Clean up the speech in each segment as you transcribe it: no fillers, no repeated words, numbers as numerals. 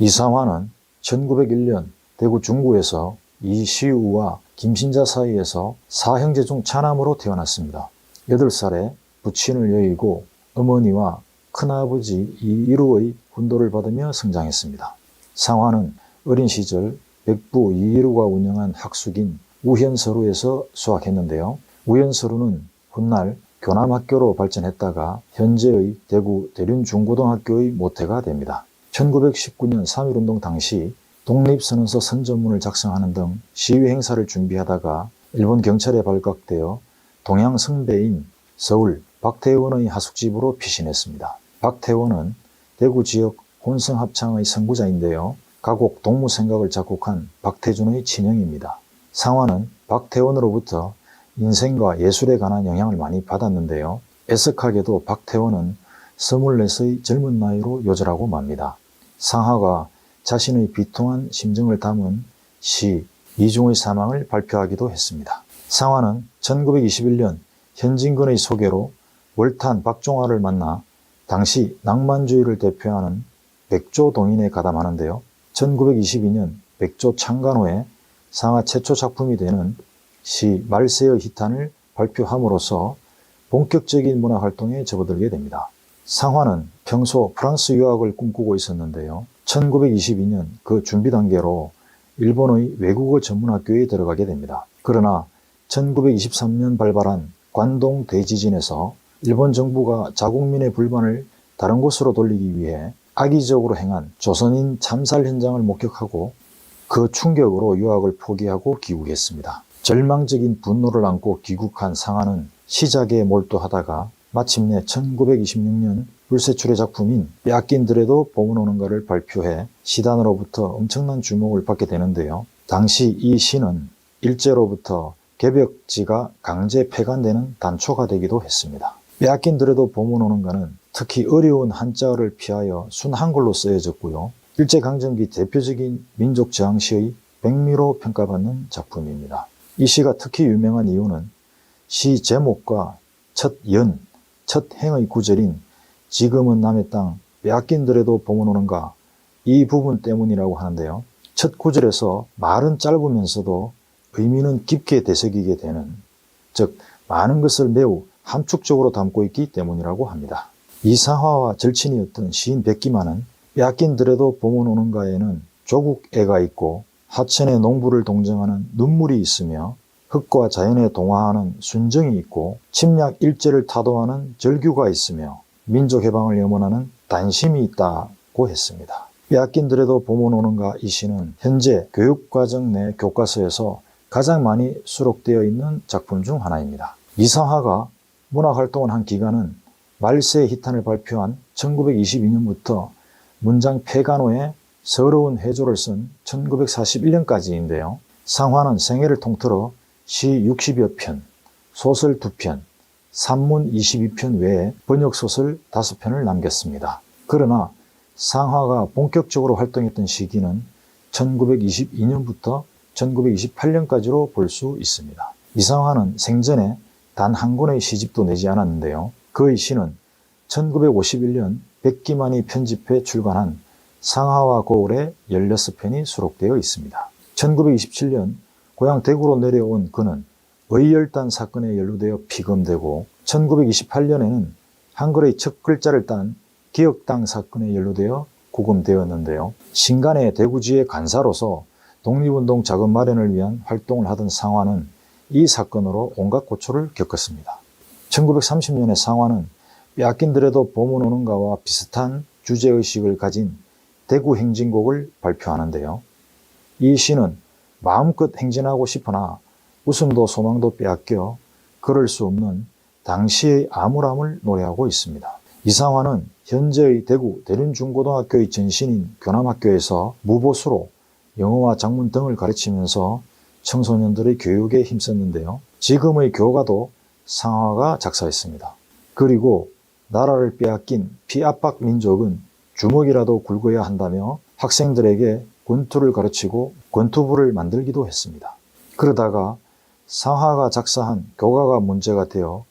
이상화는 1901년 대구 중구에서 이시우와 김신자 사이에서 사형제 중 차남으로 태어났습니다. 8살에 부친을 여의고 어머니와 큰아버지 이이루의 훈도를 받으며 성장했습니다. 상화는 어린 시절 백부 이이루가 운영한 학숙인 우현서루에서 수학했는데요. 우현서루는 훗날 교남학교로 발전했다가 현재의 대구 대륜중고등학교의 모태가 됩니다. 1919년 3.1운동 당시 독립선언서 선전문을 작성하는 등 시위 행사를 준비하다가 일본 경찰에 발각되어 동양 성배인 서울 박태원의 하숙집으로 피신했습니다. 박태원은 대구 지역 혼성합창의 선구자인데요. 가곡 동무생각을 작곡한 박태준의 친형입니다. 상화는 박태원으로부터 인생과 예술에 관한 영향을 많이 받았는데요. 애석하게도 박태원은 24의 젊은 나이로 요절하고 맙니다. 상화가 자신의 비통한 심정을 담은 시 이중의 사망을 발표하기도 했습니다. 상화는 1921년 현진근의 소개로 월탄 박종화를 만나 당시 낭만주의를 대표하는 백조동인에 가담하는데요. 1922년 백조 창간호에 상화 최초 작품이 되는 시 말세의 희탄을 발표함으로써 본격적인 문화활동에 접어들게 됩니다. 상화는 평소 프랑스 유학을 꿈꾸고 있었는데요. 1922년 그 준비 단계로 일본의 외국어 전문학교에 들어가게 됩니다. 그러나 1923년 발발한 관동 대지진에서 일본 정부가 자국민의 불만을 다른 곳으로 돌리기 위해 악의적으로 행한 조선인 참살 현장을 목격하고 그 충격으로 유학을 포기하고 귀국했습니다. 절망적인 분노를 안고 귀국한 상화는 시작에 몰두하다가 마침내 1926년 불세출의 작품인 빼앗긴들에도 봄은 오는가를 발표해 시단으로부터 엄청난 주목을 받게 되는데요. 당시 이 시는 일제로부터 개벽지가 강제 폐간되는 단초가 되기도 했습니다. 빼앗긴들에도 봄은 오는가는 특히 어려운 한자어를 피하여 순한글로 쓰여졌고요. 일제강점기 대표적인 민족저항시의 백미로 평가받는 작품입니다. 이 시가 특히 유명한 이유는 시 제목과 첫 연, 첫 행의 구절인 지금은 남의 땅 빼앗긴들에도 봄은 오는가 이 부분 때문이라고 하는데요. 첫 구절에서 말은 짧으면서도 의미는 깊게 되새기게 되는, 즉 많은 것을 매우 함축적으로 담고 있기 때문이라고 합니다. 이상화와 절친이었던 시인 백기만은 빼앗긴들에도 봄은 오는가에는 조국애가 있고 하천의 농부를 동정하는 눈물이 있으며 흙과 자연에 동화하는 순정이 있고 침략 일제를 타도하는 절규가 있으며 민족해방을 염원하는 단심이 있다고 했습니다. 빼앗긴들에도 봄은 오는가 이 시는 현재 교육과정 내 교과서에서 가장 많이 수록되어 있는 작품 중 하나입니다. 이상화가 문학활동을 한 기간은 말세의 희탄을 발표한 1922년부터 문장 폐간호에 서러운 회조를 쓴 1941년까지인데요. 상화는 생애를 통틀어 시 60여 편, 소설 2편, 산문 22편 외에 번역소설 5편을 남겼습니다. 그러나 상화가 본격적으로 활동했던 시기는 1922년부터 1928년까지로 볼 수 있습니다. 이상화는 생전에 단 한 권의 시집도 내지 않았는데요. 그의 시는 1951년 백기만이 편집해 출간한 상하와 고을에 16편이 수록되어 있습니다. 1927년 고향 대구로 내려온 그는 의열단 사건에 연루되어 피검되고 1928년에는 한글의 첫 글자를 딴 기억당 사건에 연루되어 구금되었는데요. 신간의 대구지의 간사로서 독립운동 자금 마련을 위한 활동을 하던 상화는 이 사건으로 온갖 고초를 겪었습니다. 1930년에 상화는 빼앗긴들에도 봄은 오는가와 비슷한 주제의식을 가진 대구 행진곡을 발표하는데요. 이 시는 마음껏 행진하고 싶으나 웃음도 소망도 빼앗겨 그럴 수 없는 당시의 암울함을 노래하고 있습니다. 이상화는 현재의 대구 대륜중고등학교의 전신인 교남학교에서 무보수로 영어와 작문 등을 가르치면서 청소년들의 교육에 힘썼는데요. 지금의 교과도 상화가 작사했습니다. 그리고 나라를 빼앗긴 피압박 민족은 주먹이라도 굵어야 한다며 학생들에게 권투를 가르치고 권투부를 만들기도 했습니다. 그러다가 상화가 작사한 교과가 문제가 되어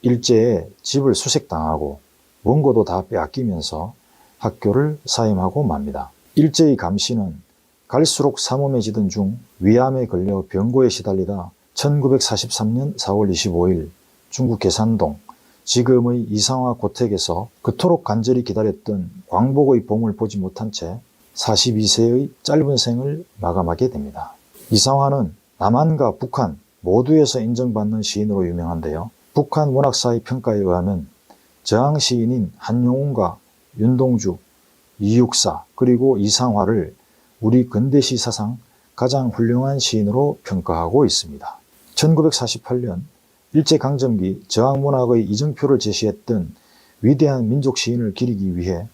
일제에 집을 수색당하고 원고도 다 빼앗기면서 학교를 사임하고 맙니다. 일제의 감시는 갈수록 삼엄해지던 중 위암에 걸려 병고에 시달리다 1943년 4월 25일 중국 계산동 지금의 이상화 고택에서 그토록 간절히 기다렸던 광복의 봄을 보지 못한 채 42세의 짧은 생을 마감하게 됩니다. 이상화는 남한과 북한 모두에서 인정받는 시인으로 유명한데요. 북한 문학사의 평가에 의하면 저항 시인인 한용운과 윤동주, 이육사 그리고 이상화를 우리 근대시 사상 가장 훌륭한 시인으로 평가하고 있습니다. 1948년 일제강점기 저항문학의 이정표를 제시했던 위대한 민족 시인을 기리기 위해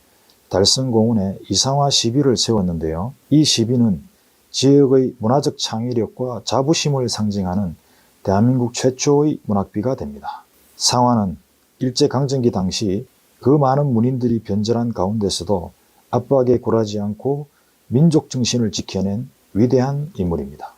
달성공원에 이상화 시비를 세웠는데요. 이 시비는 지역의 문화적 창의력과 자부심을 상징하는 대한민국 최초의 문학비가 됩니다. 상화는 일제강점기 당시 그 많은 문인들이 변절한 가운데서도 압박에 굴하지 않고 민족 정신을 지켜낸 위대한 인물입니다.